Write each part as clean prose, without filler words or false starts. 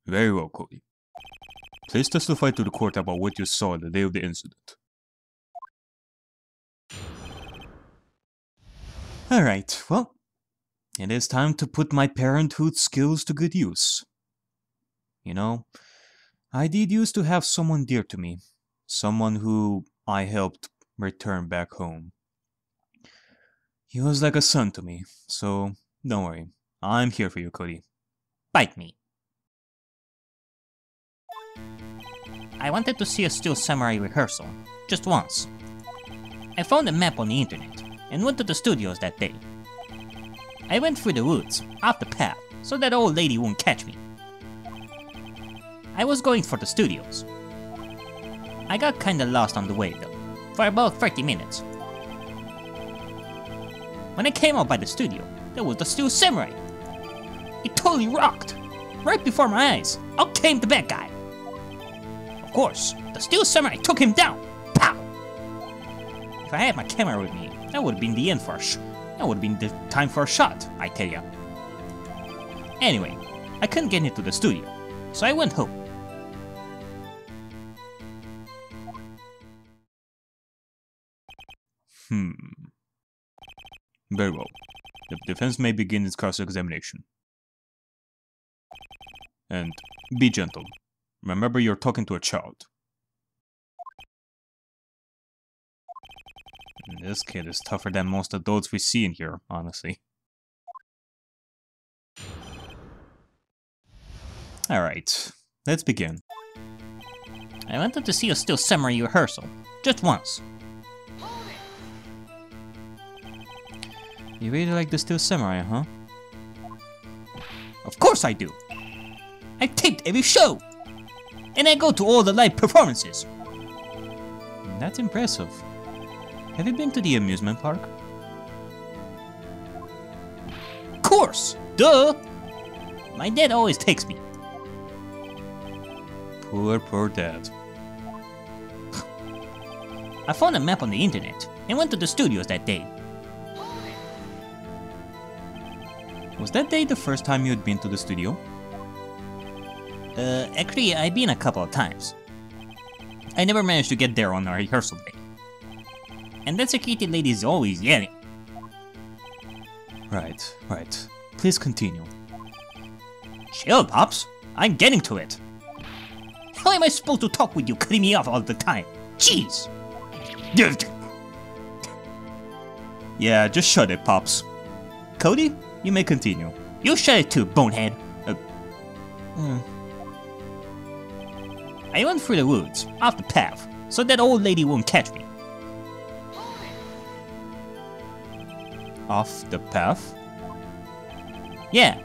Very well, Cody. Please testify to the court about what you saw the day of the incident. Alright, well, it is time to put my parenthood skills to good use. You know, I did used to have someone dear to me, someone who I helped return back home. He was like a son to me, so don't worry, I'm here for you, Cody. Bite me. I wanted to see a Steel Samurai rehearsal, just once. I found a map on the internet, and went to the studios that day. I went through the woods, off the path, so that old lady won't catch me. I was going for the studios. I got kinda lost on the way though, for about 30 minutes. When I came out by the studio, there was the Steel Samurai. It totally rocked! Right before my eyes, out came the bad guy. Of course, the Steel Samurai took him down! Pow! If I had my camera with me, that would have been the end for that would have been the time for a shot, I tell ya. Anyway, I couldn't get into the studio, so I went home. Very well. The defense may begin its cross-examination. And be gentle. Remember, you're talking to a child. This kid is tougher than most adults we see in here, honestly. Alright, let's begin. I wanted to see a Steel Samurai rehearsal, just once. You really like the Steel Samurai, huh? Of course I do! I taped every show! And I go to all the live performances! That's impressive. Have you been to the amusement park? Of course! Duh! My dad always takes me. Poor dad. I found a map on the internet and went to the studios that day. Was that day the first time you had been to the studio? Actually, I've been a couple of times. I never managed to get there on our rehearsal day. And that security lady is always yelling. Right. Please continue. Chill, Pops. I'm getting to it. How am I supposed to talk with you cutting me off all the time? Jeez! Yeah, just shut it, Pops. Cody, you may continue. You shut it too, bonehead. I went through the woods, off the path, so that old lady won't catch me. Off the path? Yeah,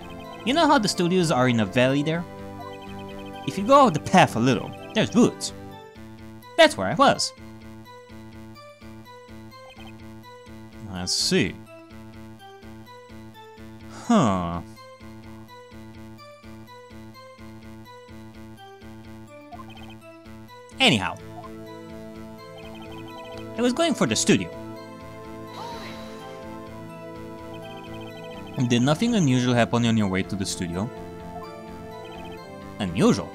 you know how the studios are in a valley there? If you go off the path a little, there's woods. That's where I was. I see. Huh. Anyhow, I was going for the studio. Did nothing unusual happen on your way to the studio? Unusual?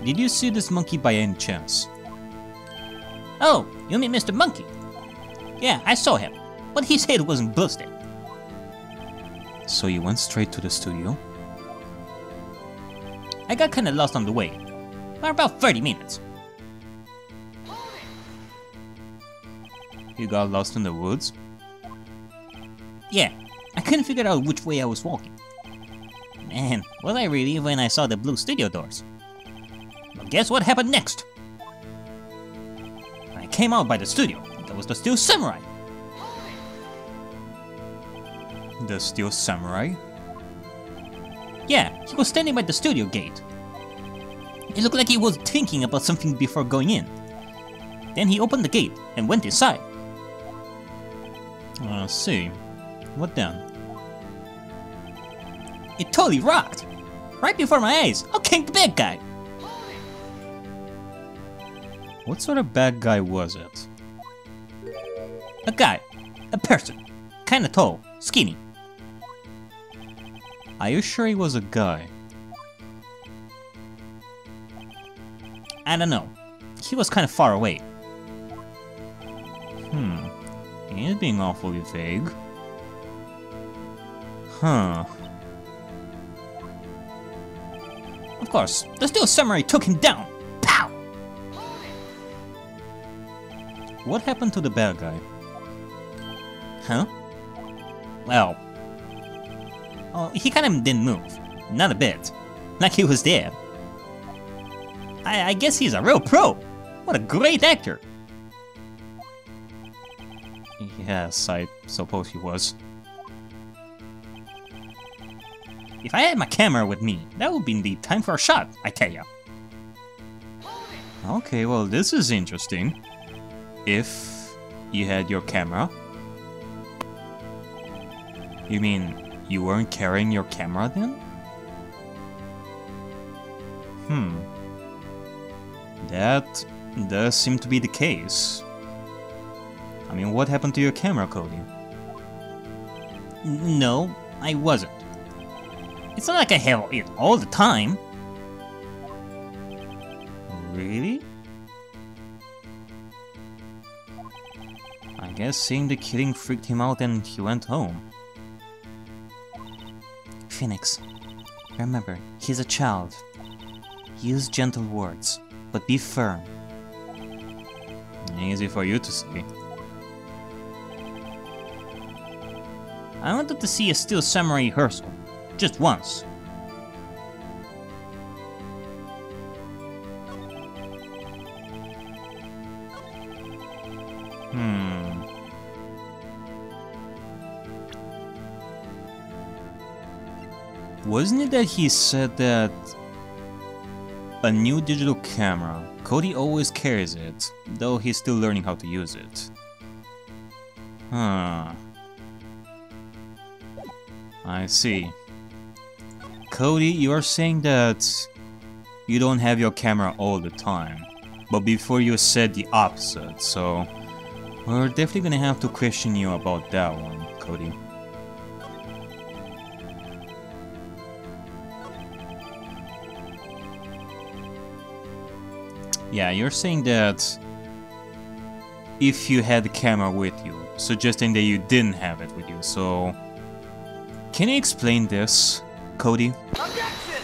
Did you see this monkey by any chance? Oh, you mean Mr. Monkey? Yeah, I saw him, but his head wasn't busted. So you went straight to the studio? I got kinda lost on the way, for about 30 minutes. You got lost in the woods? Yeah, I couldn't figure out which way I was walking. Man, was I really when I saw the blue studio doors? But guess what happened next? When I came out by the studio, there was the Steel Samurai. The Steel Samurai? Yeah, he was standing by the studio gate. It looked like he was thinking about something before going in. Then he opened the gate and went inside. I see. What then? It totally rocked! Right before my eyes, out came the bad guy! What sort of bad guy was it? A guy. A person. Kinda tall. Skinny. Are you sure he was a guy? I don't know. He was kind of far away. He's being awfully vague. Huh. Of course, the Steel Samurai took him down. Pow! What happened to the bad guy? Huh? Well... Oh, he kind of didn't move. Not a bit. Like he was there. I guess he's a real pro. What a great actor. Yes, I suppose he was. If I had my camera with me, that would be indeed time for a shot, I tell ya. Okay, well, this is interesting. If you had your camera. You mean you weren't carrying your camera then? That does seem to be the case. I mean, what happened to your camera, Cody? No, I wasn't. It's not like I have it all the time. Really? I guess seeing the killing freaked him out and he went home. Phoenix, remember, he's a child. Use gentle words, but be firm. Easy for you to say. I wanted to see a Steel Samurai rehearsal. Just once. Wasn't it that he said that a new digital camera, Cody always carries it, though he's still learning how to use it? Huh. I see. Cody, you are saying that you don't have your camera all the time, but before you said the opposite, so we're definitely gonna have to question you about that one, Cody. Yeah, you're saying that if you had the camera with you, suggesting that you didn't have it with you, so... Can you explain this, Cody? Objection!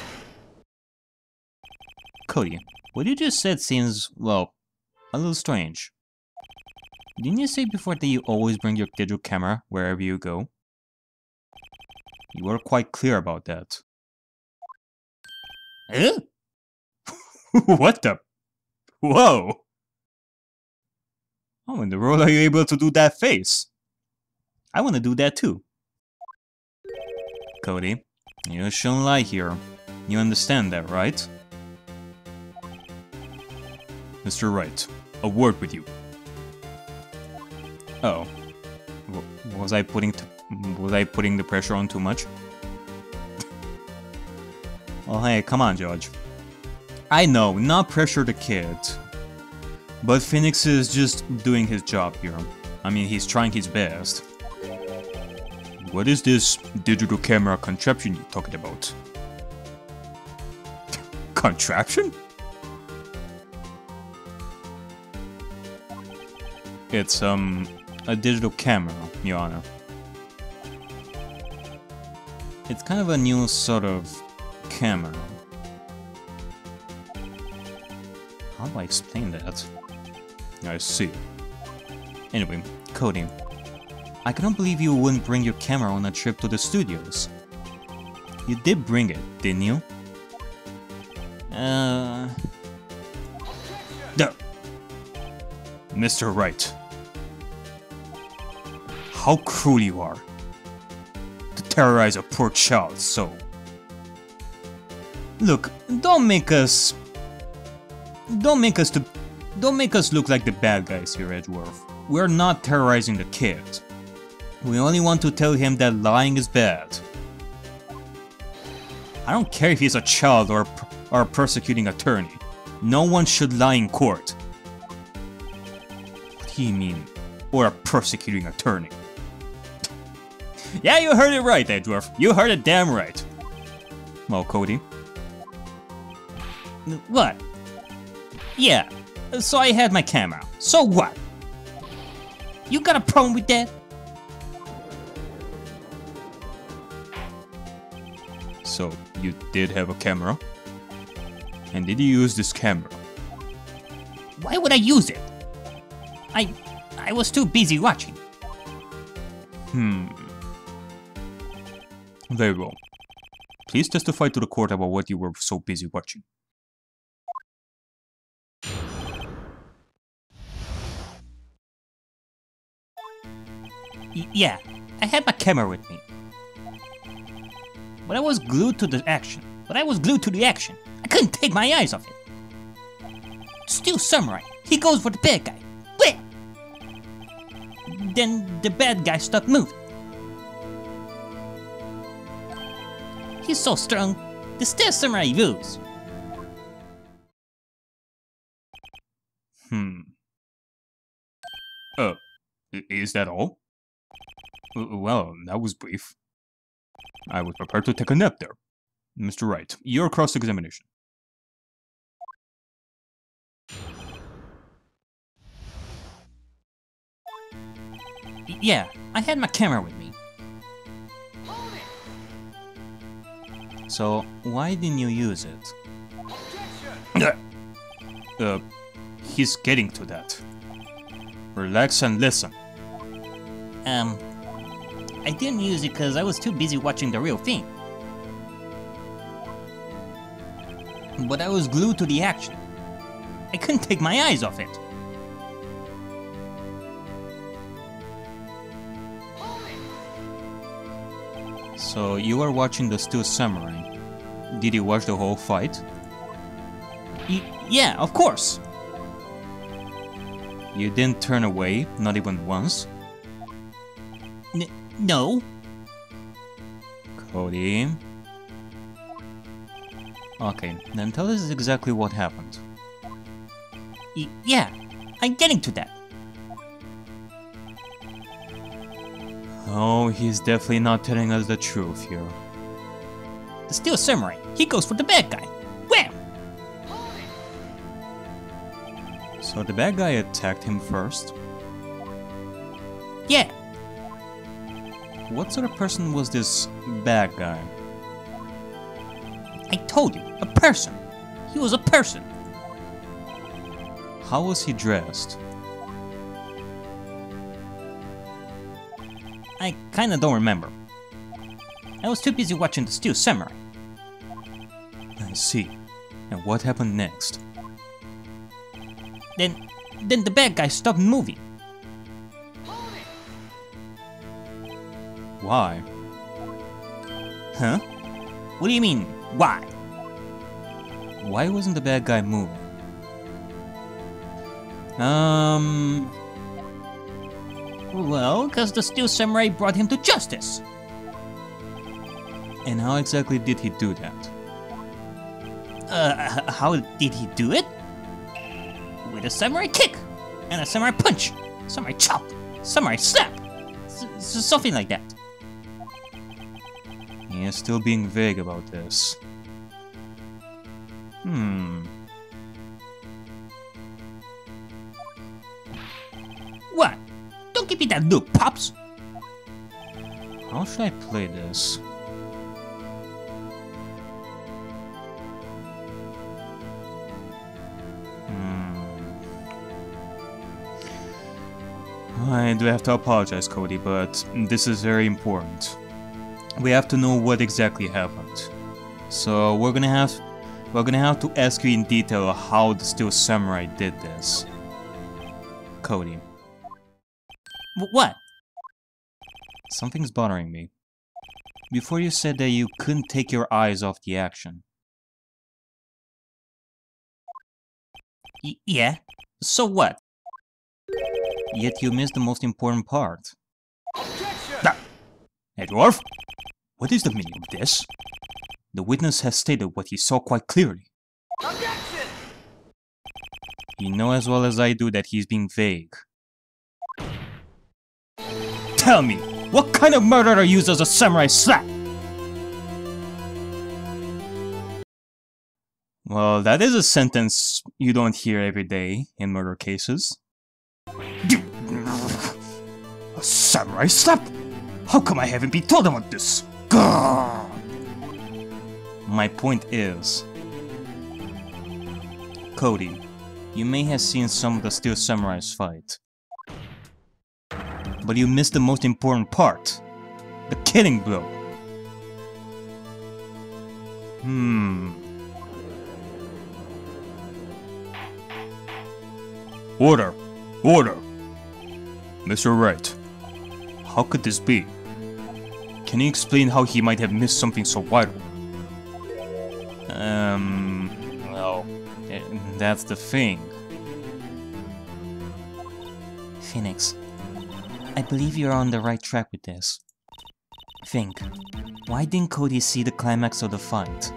Cody, what you just said seems, well, a little strange. Didn't you say before that you always bring your digital camera wherever you go? You were quite clear about that. Huh? What the? Whoa! How in the world are you able to do that face? I want to do that too. Cody, you shouldn't lie here. You understand that, right? Mr. Wright, a word with you. Oh. Was I putting the pressure on too much? Oh hey, come on, George. I know, not pressure the kid. But Phoenix is just doing his job here. I mean, he's trying his best. What is this digital camera contraption you're talking about? Contraption? It's, a digital camera, Your Honor. It's kind of a new sort of camera. How do I explain that? I see. Anyway, Cody, I cannot believe you wouldn't bring your camera on a trip to the studios. You did bring it, didn't you? No. Mr. Wright. How cruel you are. To terrorize a poor child so. Look, don't make us look like the bad guys here, Edgeworth. We're not terrorizing the kid. We only want to tell him that lying is bad. I don't care if he's a child or a prosecuting attorney. No one should lie in court. What do you mean, or a prosecuting attorney? Yeah, you heard it right, Edgeworth. You heard it damn right. Well, Cody. What? Yeah, so I had my camera. So what? You got a problem with that? So, you did have a camera? And did you use this camera? Why would I use it? I was too busy watching. Very well. Please testify to the court about what you were so busy watching. Yeah, I had my camera with me. But I was glued to the action. I couldn't take my eyes off it. Still Samurai, he goes for the bad guy. Wham! Then the bad guy stopped moving. He's so strong, the Steel Samurai moves. Is that all? Well, that was brief. I was prepared to take a nap there. Mr. Wright, your cross-examination. Yeah, I had my camera with me. So, why didn't you use it? He's getting to that. Relax and listen. I didn't use it because I was too busy watching the real thing. But I was glued to the action. I couldn't take my eyes off it. So, you were watching the Steel Samurai. Did you watch the whole fight? Yeah, of course. You didn't turn away, not even once? No. Cody? Okay, then tell us exactly what happened. Yeah, I'm getting to that. Oh, he's definitely not telling us the truth here. The Steel Samurai, he goes for the bad guy. Wham! So the bad guy attacked him first? Yeah. What sort of person was this bad guy? I told you, a person. He was a person. How was he dressed? I kinda don't remember. I was too busy watching the Steel Samurai. I see. And what happened next? Then the bad guy stopped moving. Why? Huh? What do you mean, why? Why wasn't the bad guy moving? Well, because the Steel Samurai brought him to justice. And how exactly did he do that? How did he do it? With a samurai kick, and a samurai punch, samurai chop, samurai slap, something like that. He is still being vague about this. What? Don't give me that look, Pops! How should I play this? I do have to apologize, Cody, but this is very important. We have to know what exactly happened. So we're gonna have to ask you in detail how the Steel Samurai did this. Cody. What? Something's bothering me. Before you said that you couldn't take your eyes off the action. Yeah? So what? Yet you missed the most important part. Edgeworth? What is the meaning of this? The witness has stated what he saw quite clearly. Objection! You know as well as I do that he's being vague. Tell me, what kind of murderer uses a samurai slap? Well, that is a sentence you don't hear every day in murder cases. A samurai slap? How come I haven't been told about this? Gah! My point is, Cody, you may have seen some of the Steel Samurais fight, but you missed the most important part, the killing blow. Order! Order! Mr. Wright, how could this be? Can you explain how he might have missed something so vital? Well, that's the thing. Phoenix, I believe you're on the right track with this. Think, why didn't Cody see the climax of the fight?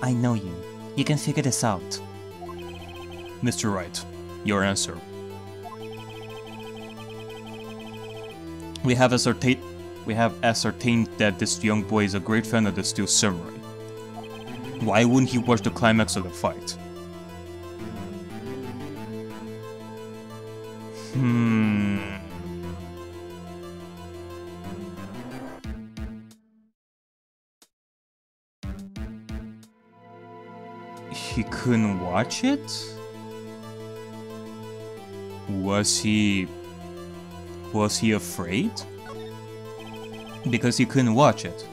I know you. You can figure this out. Mr. Wright, your answer. We have ascertained that this young boy is a great fan of the Steel Samurai. Why wouldn't he watch the climax of the fight? He couldn't watch it? Was he afraid? Because he couldn't watch it.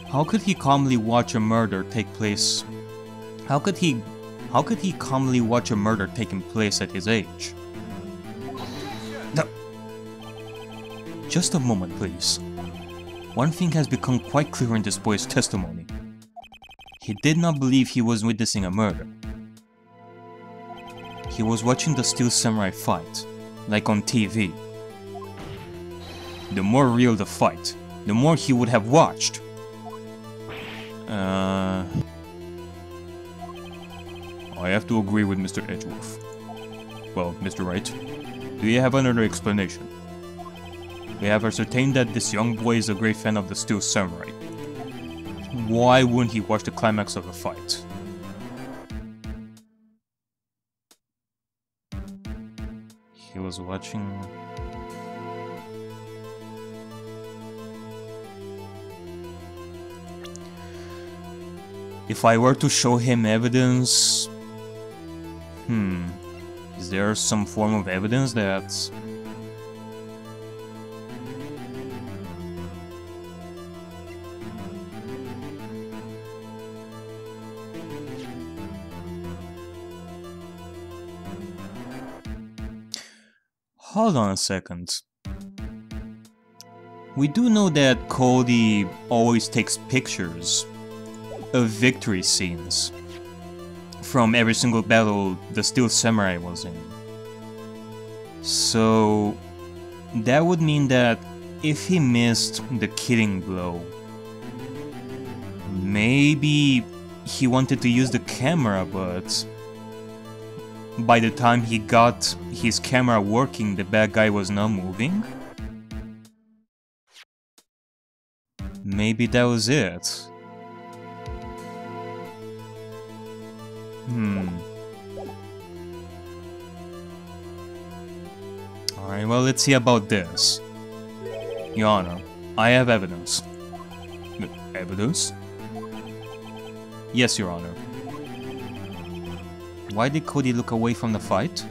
How could he calmly watch a murder take place? How could he calmly watch a murder taking place at his age? No. Just a moment, please. One thing has become quite clear in this boy's testimony. He did not believe he was witnessing a murder. He was watching the Steel Samurai fight, like on TV. The more real the fight, the more he would have watched. I have to agree with Mr. Edgeworth. Well, Mr. Wright, do you have another explanation? We have ascertained that this young boy is a great fan of the Steel Samurai. Why wouldn't he watch the climax of the fight? He was watching... If I were to show him evidence... Is there some form of evidence that... Hold on a second. We do know that Cody always takes pictures of victory scenes from every single battle the Steel Samurai was in. So that would mean that if he missed the killing blow, maybe he wanted to use the camera, but by the time he got his camera working, the bad guy was not moving? Maybe that was it. Alright, well, let's see about this. Your Honor, I have evidence. Evidence? Yes, Your Honor. Why did Cody look away from the fight?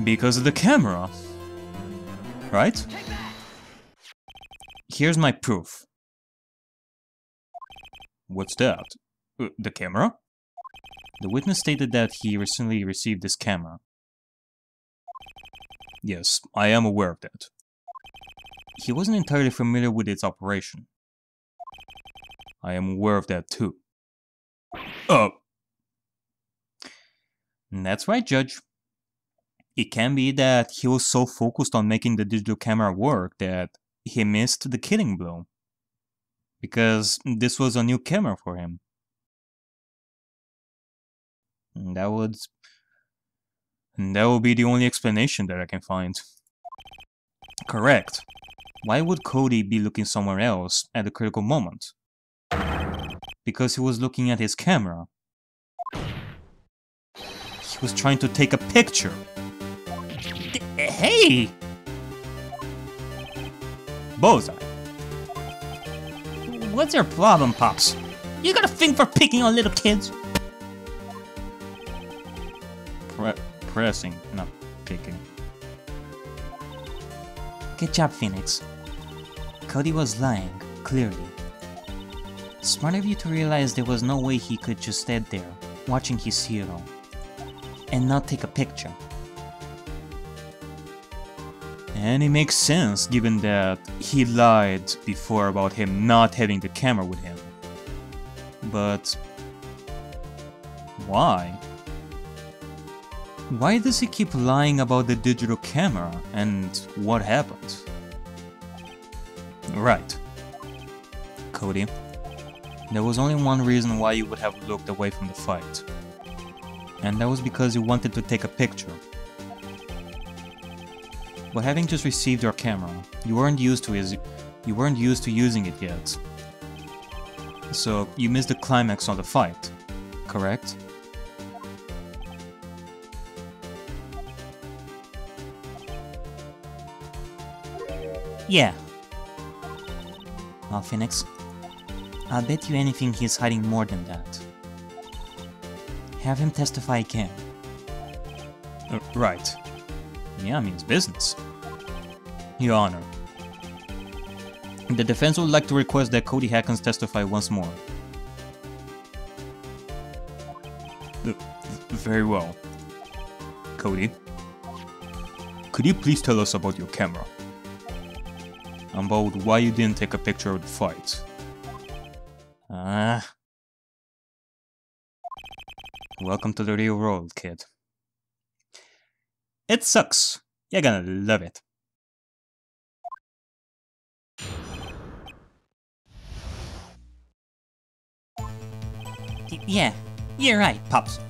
Because of the camera. Right? Here's my proof. What's that? The camera? The witness stated that he recently received this camera. Yes, I am aware of that. He wasn't entirely familiar with its operation. I am aware of that too. That's right, Judge. It can be that he was so focused on making the digital camera work that he missed the killing blow. Because this was a new camera for him. And that would be the only explanation that I can find. Correct. Why would Cody be looking somewhere else at the critical moment? Because he was looking at his camera. He was trying to take a picture. Hey! Bullseye. What's your problem, Pops? You got a thing for picking on little kids? Pressing, not picking. Good job, Phoenix. Cody was lying, clearly. Smart of you to realize there was no way he could just stand there, watching his hero, and not take a picture. And it makes sense, given that he lied before about him not having the camera with him. But why? Why does he keep lying about the digital camera and what happened? Right. Cody, there was only one reason why you would have looked away from the fight. And that was because you wanted to take a picture. But having just received your camera, you weren't used to using it yet. So you missed the climax of the fight, correct? Yeah. Well, Phoenix, I'll bet you anything he's hiding more than that. Have him testify again. Right. Yeah, means business. Your Honor. The defense would like to request that Cody Hackens testify once more. Very well. Cody, could you please tell us about your camera? About why you didn't take a picture of the fight? Welcome to the real world, kid. It sucks. You're gonna love it. Yeah, you're right, Pops.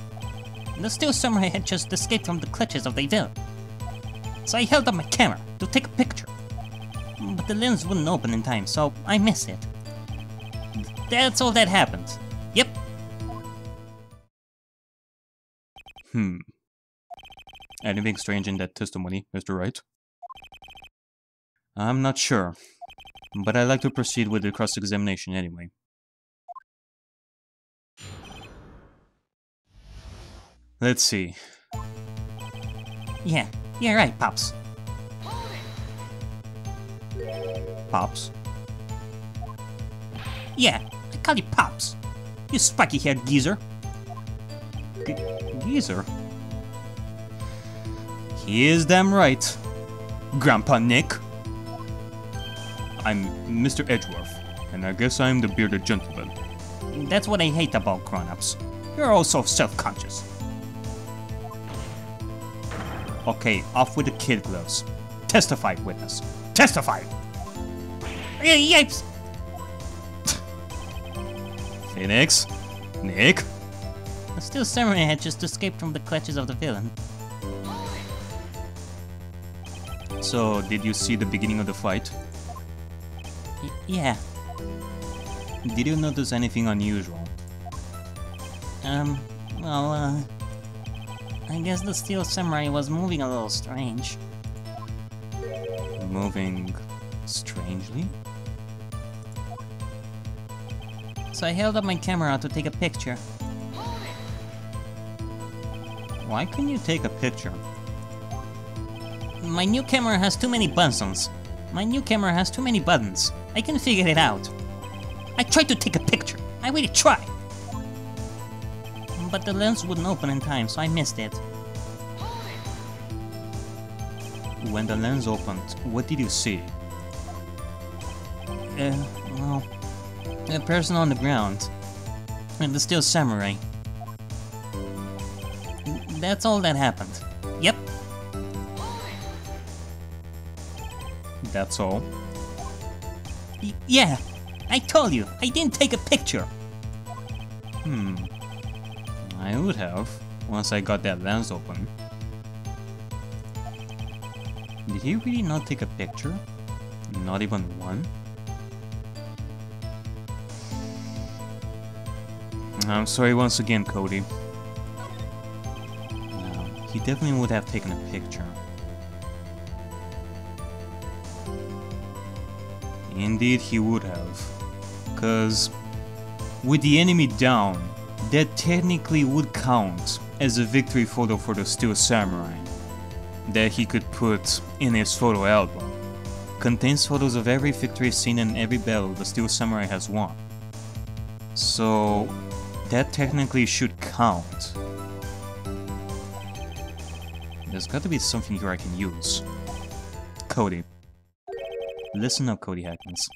The Steel Samurai had just escaped from the clutches of the villain. So I held up my camera to take a picture. But the lens wouldn't open in time, so I missed it. That's all that happened. Yep. Anything strange in that testimony, Mr. Wright? I'm not sure, but I'd like to proceed with the cross-examination anyway. Let's see. Yeah, you're right, Pops. Pops? Yeah, I call you Pops. You spiky-haired geezer. Geezer? He is damn right, Grandpa Nick. I'm Mr. Edgeworth, and I guess I'm the bearded gentleman. That's what I hate about grown-ups. You're all so self-conscious. Okay, off with the kid gloves. Testify, witness. Testify! Yipes! Phoenix? Nick? The Steel Samurai had just escaped from the clutches of the villain. So, did you see the beginning of the fight? Yeah. Did you notice anything unusual? I guess the Steel Samurai was moving a little strange. Moving strangely? So I held up my camera to take a picture. Why couldn't you take a picture? My new camera has too many buttons. My new camera has too many buttons. I can figure it out. I tried to take a picture. I really tried. But the lens wouldn't open in time, so I missed it. When the lens opened, what did you see? Well, a person on the ground. And the Steel Samurai. That's all that happened. Yep. That's all? Yeah, I told you, I didn't take a picture. I would have, once I got that lens open. Did he really not take a picture? Not even one? I'm sorry once again, Cody. No, he definitely would have taken a picture. Indeed, he would have. Cause with the enemy down, that technically would count as a victory photo for the Steel Samurai that he could put in his photo album. Contains photos of every victory scene and every battle the Steel Samurai has won. So that technically should count. There's got to be something here I can use. Cody. Listen up, Cody Hackins.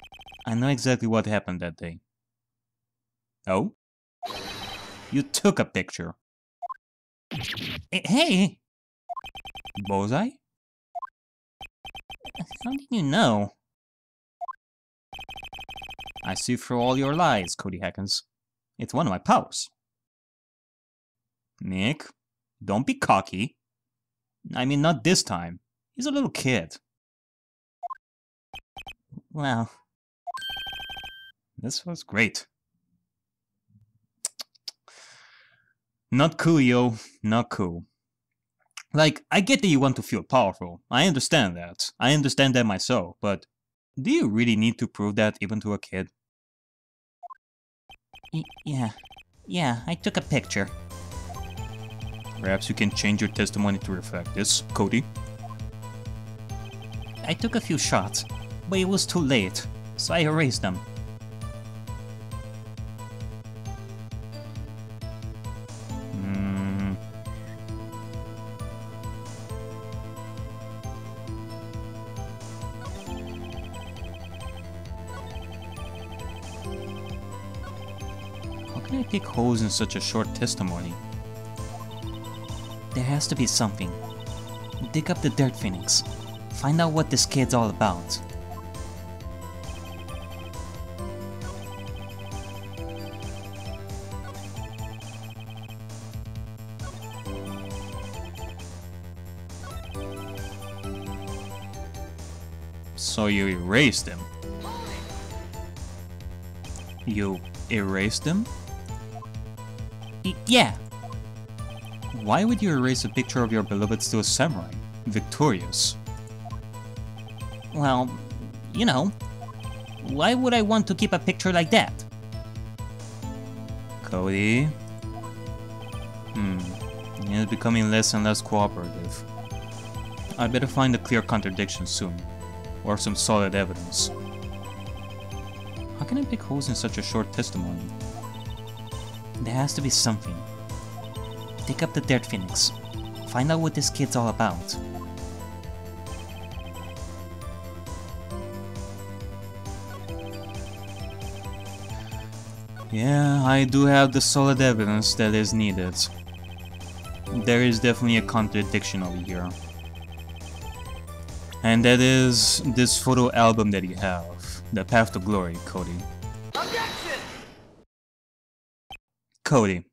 I know exactly what happened that day. Oh? You took a picture. Hey! Bullseye? How did you know? I see through all your lies, Cody Hackins. It's one of my powers. Nick, don't be cocky. I mean, not this time. He's a little kid. Well... This was great. Not cool, yo. Not cool. Like, I get that you want to feel powerful. I understand that. I understand that myself, but do you really need to prove that even to a kid? Yeah, I took a picture. Perhaps you can change your testimony to reflect this, Cody. I took a few shots, but it was too late, so I erased them. How can I pick holes in such a short testimony? There has to be something. Dig up the dirt, Phoenix. Find out what this kid's all about. So you erased them? You erased them? Yeah. Why would you erase a picture of your beloved Steel Samurai, victorious? Well, you know, why would I want to keep a picture like that? Cody? It's becoming less and less cooperative. I better find a clear contradiction soon, or some solid evidence. How can I pick holes in such a short testimony? There has to be something. Dig up the dirt, Phoenix. Find out what this kid's all about. Yeah, I do have the solid evidence that is needed. There is definitely a contradiction over here. And that is this photo album that you have, The Path to Glory, Cody. Objection! Cody.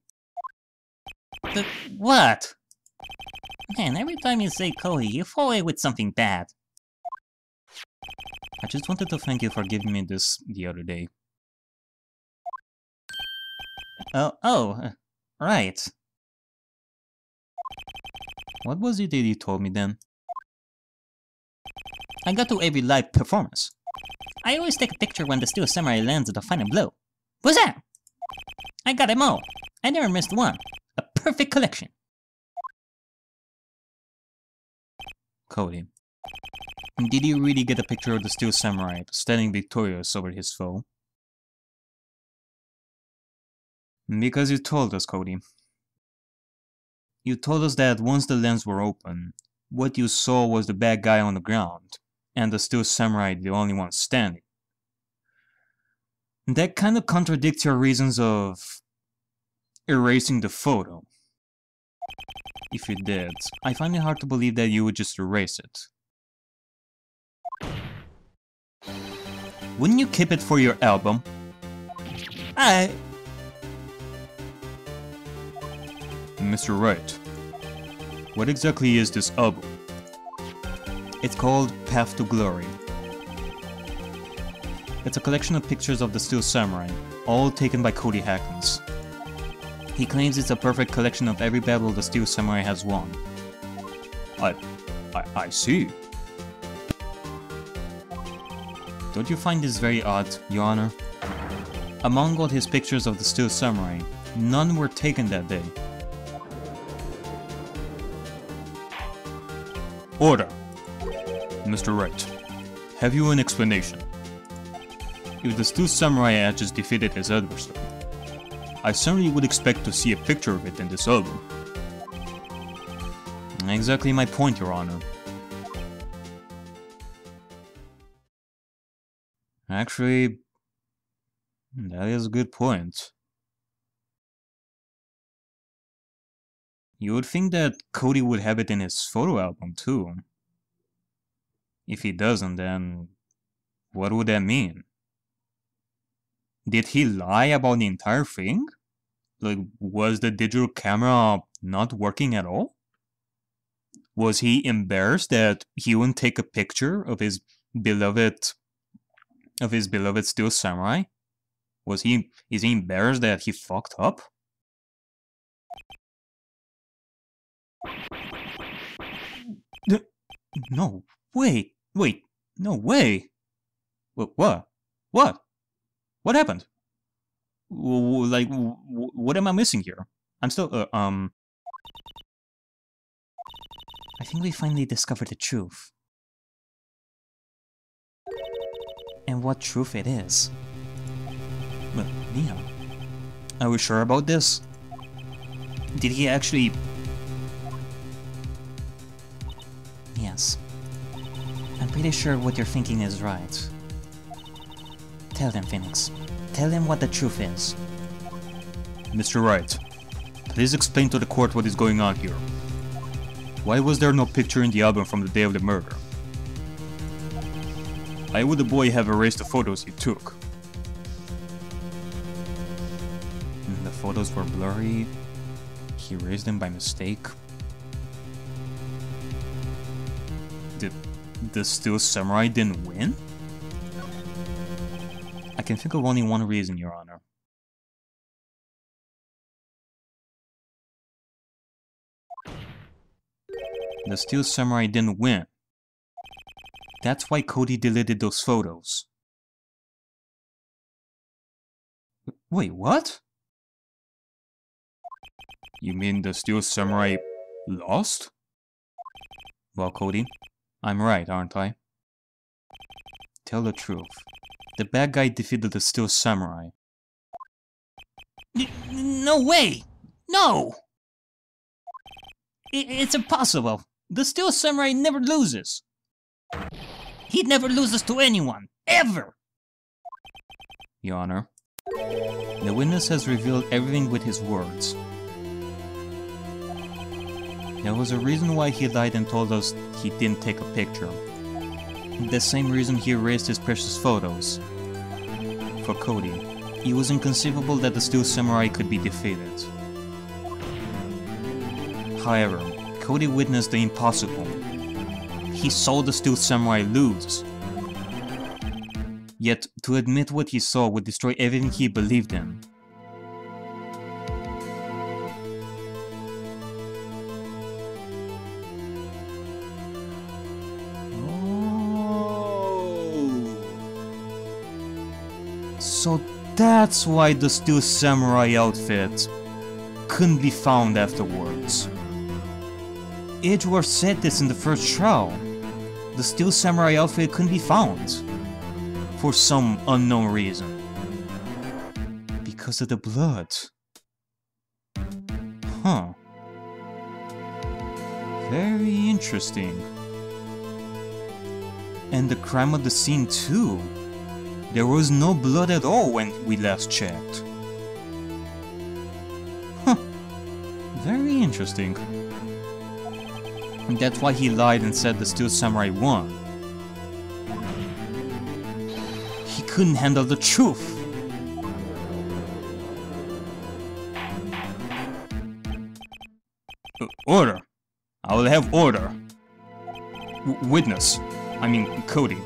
What? Man, every time you say Cody, you fall away with something bad. I just wanted to thank you for giving me this the other day. Right. What was it that you told me then? I got to every live performance. I always take a picture when the Steel Samurai lands at the final blow. What's that? I got them all. I never missed one. A perfect collection. Cody. Did you really get a picture of the Steel Samurai standing victorious over his foe? Because you told us, Cody. You told us that once the lens were open, what you saw was the bad guy on the ground, and the Steel Samurai the only one standing. That kind of contradicts your reasons of erasing the photo. If you did, I find it hard to believe that you would just erase it. Wouldn't you keep it for your album? Mr. Wright, what exactly is this album? It's called Path to Glory. It's a collection of pictures of the Steel Samurai, all taken by Cody Hackins. He claims it's a perfect collection of every battle the Steel Samurai has won. I see. Don't you find this very odd, Your Honor? Among all his pictures of the Steel Samurai, none were taken that day. Order! Mr. Wright, have you an explanation? If the Steel Samurai had just defeated his adversary, I certainly would expect to see a picture of it in this album. Exactly my point, Your Honor. Actually, that is a good point. You would think that Cody would have it in his photo album too. If he doesn't, then what would that mean? Did he lie about the entire thing? Like, was the digital camera not working at all? Was he embarrassed that he wouldn't take a picture of his beloved Steel Samurai? Is he embarrassed that he fucked up? No, wait, no way. What? What happened? Like, what am I missing here? I'm still, I think we finally discovered the truth. And what truth it is. But, Mia, are we sure about this? Did he actually... Yes. I'm pretty sure what you're thinking is right. Tell them, Phoenix. Tell them what the truth is. Mr. Wright, please explain to the court what is going on here. Why was there no picture in the album from the day of the murder? Why would the boy have erased the photos he took? The photos were blurry. He erased them by mistake. The Steel Samurai didn't win? I can think of only one reason, Your Honor. The Steel Samurai didn't win. That's why Cody deleted those photos. Wait, what? You mean the Steel Samurai lost? Well, Cody, I'm right, aren't I? Tell the truth. The bad guy defeated the Steel Samurai. No way! No! It's impossible. The Steel Samurai never loses. He never loses to anyone, ever! Your Honor, the witness has revealed everything with his words. There was a reason why he lied and told us he didn't take a picture. The same reason he erased his precious photos. For Cody, it was inconceivable that the Steel Samurai could be defeated. However, Cody witnessed the impossible. He saw the Steel Samurai lose. Yet, to admit what he saw would destroy everything he believed in. So that's why the Steel Samurai outfit couldn't be found afterwards. Edgeworth said this in the first trial. The Steel Samurai outfit couldn't be found. For some unknown reason. Because of the blood. Huh. Very interesting. And the crime of the scene too. There was no blood at all when we last checked. Huh. Very interesting. And that's why he lied and said the Steel Samurai won. He couldn't handle the truth. Order. I will have order. Witness. I mean, Cody.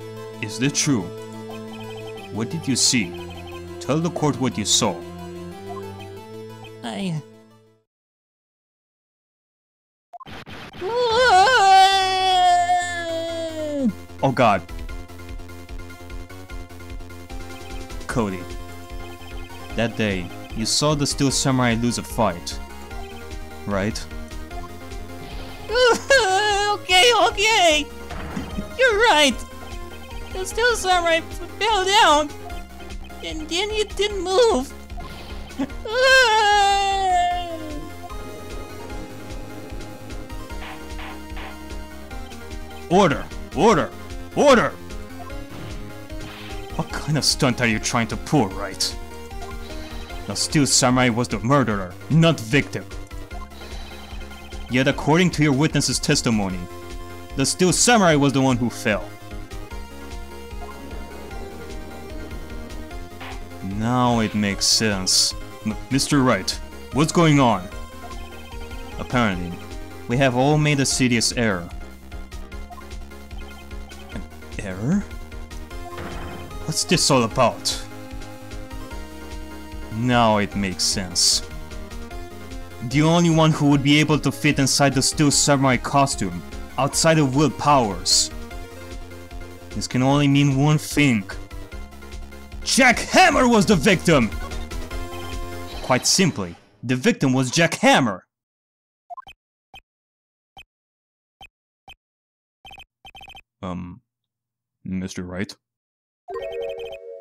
Is this true? What did you see? Tell the court what you saw. Oh god. Cody. That day, you saw the Steel Samurai lose a fight, right? Okay. You're right. The Steel Samurai fell down. And then it didn't move. Order! What kind of stunt are you trying to pull, right? The Steel Samurai was the murderer, not victim. Yet according to your witness's testimony, the Steel Samurai was the one who fell. Now it makes sense. Mr. Wright, what's going on? Apparently, we have all made a serious error. An error? What's this all about? Now it makes sense. The only one who would be able to fit inside the Steel Samurai costume, outside of Will Powers. This can only mean one thing. Jack Hammer was the victim! Quite simply, the victim was Jack Hammer! Mr. Wright?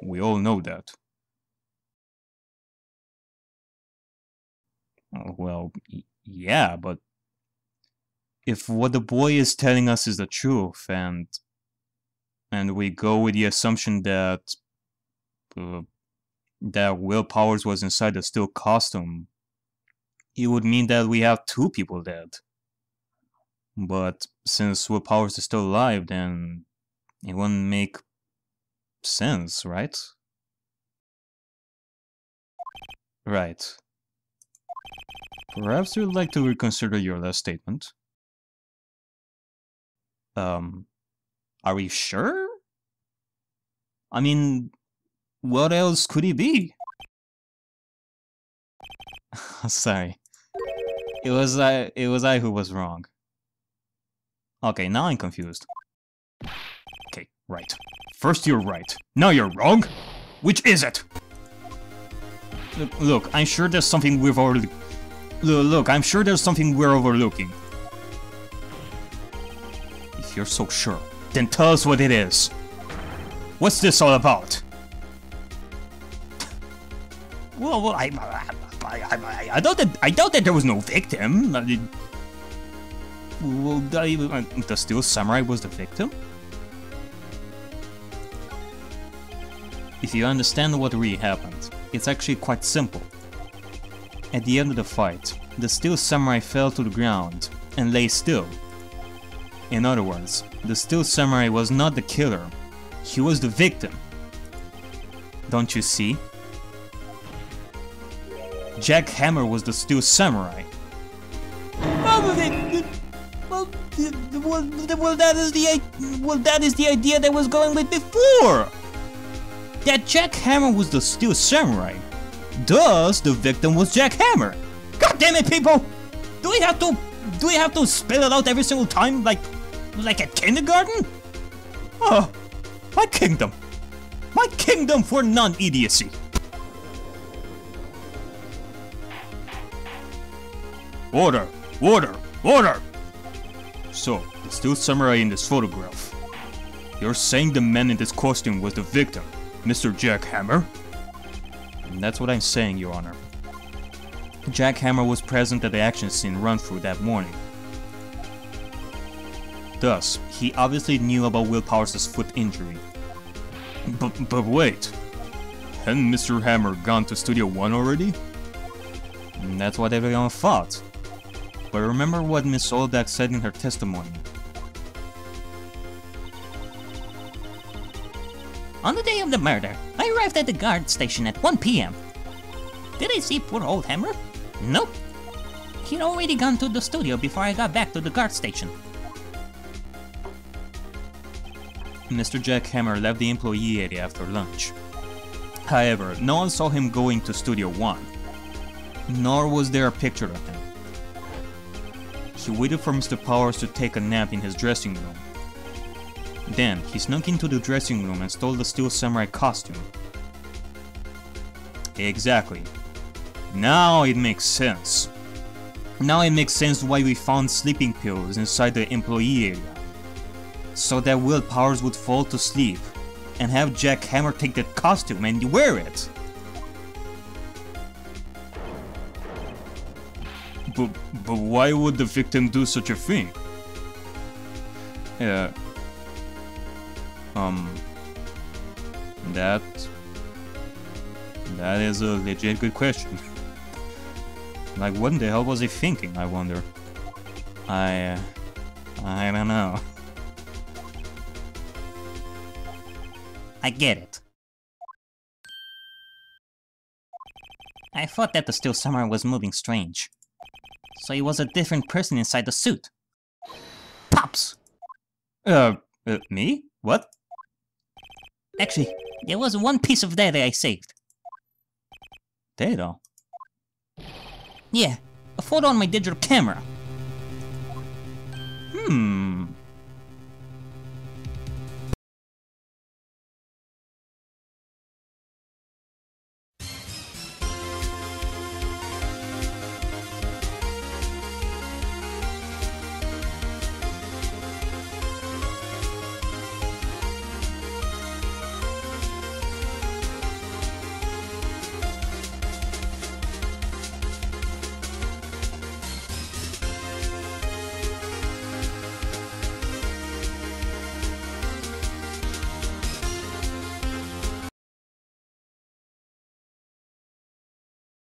We all know that. Well, yeah, but if what the boy is telling us is the truth, and we go with the assumption that Will Powers was inside the steel costume, it would mean that we have two people dead. But since Will Powers is still alive, then it wouldn't make sense, right? Right. Perhaps you'd like to reconsider your last statement. Are we sure? I mean, what else could he be? Sorry. It was I who was wrong. Okay, now I'm confused. Okay, right. First you're right. Now you're wrong? Which is it? Look, I'm sure there's something we've already... Look, I'm sure there's something we're overlooking. If you're so sure, then tell us what it is. What's this all about? Well, I doubt that there was no victim. Well, the Steel Samurai was the victim? If you understand what really happened, it's actually quite simple. At the end of the fight, the Steel Samurai fell to the ground and lay still. In other words, the Steel Samurai was not the killer, he was the victim. Don't you see? Jack Hammer was the Steel Samurai. Well, that is the idea that was going with before. That Jack Hammer was the Steel Samurai. Thus, the victim was Jack Hammer. God damn it, people! Do we have to spell it out every single time, like at kindergarten? Oh, my kingdom for non-idiocy. Order! So, the Steel Samurai in this photograph. You're saying the man in this costume was the victim, Mr. Jack Hammer? And that's what I'm saying, Your Honor. Jack Hammer was present at the action scene run-through that morning. Thus, he obviously knew about Will Powers' foot injury. But wait, hadn't Mr. Hammer gone to Studio 1 already? And that's what everyone thought. But remember what Miss Oldak said in her testimony. On the day of the murder, I arrived at the guard station at 1 p.m. Did I see poor old Hammer? Nope. He'd already gone to the studio before I got back to the guard station. Mr. Jack Hammer left the employee area after lunch. However, no one saw him going to Studio 1, nor was there a picture of him. He waited for Mr. Powers to take a nap in his dressing room. Then, he snuck into the dressing room and stole the Steel Samurai costume. Exactly. Now it makes sense. Now it makes sense why we found sleeping pills inside the employee area. So that Will Powers would fall to sleep and have Jack Hammer take that costume and wear it. But why would the victim do such a thing? That is a legit good question. Like, what in the hell was he thinking, I wonder? I don't know. I get it. I thought that the Steel Samurai was moving strange. So he was a different person inside the suit. Pops! Me? What? Actually, there was one piece of data I saved. Data? Yeah, a photo on my digital camera.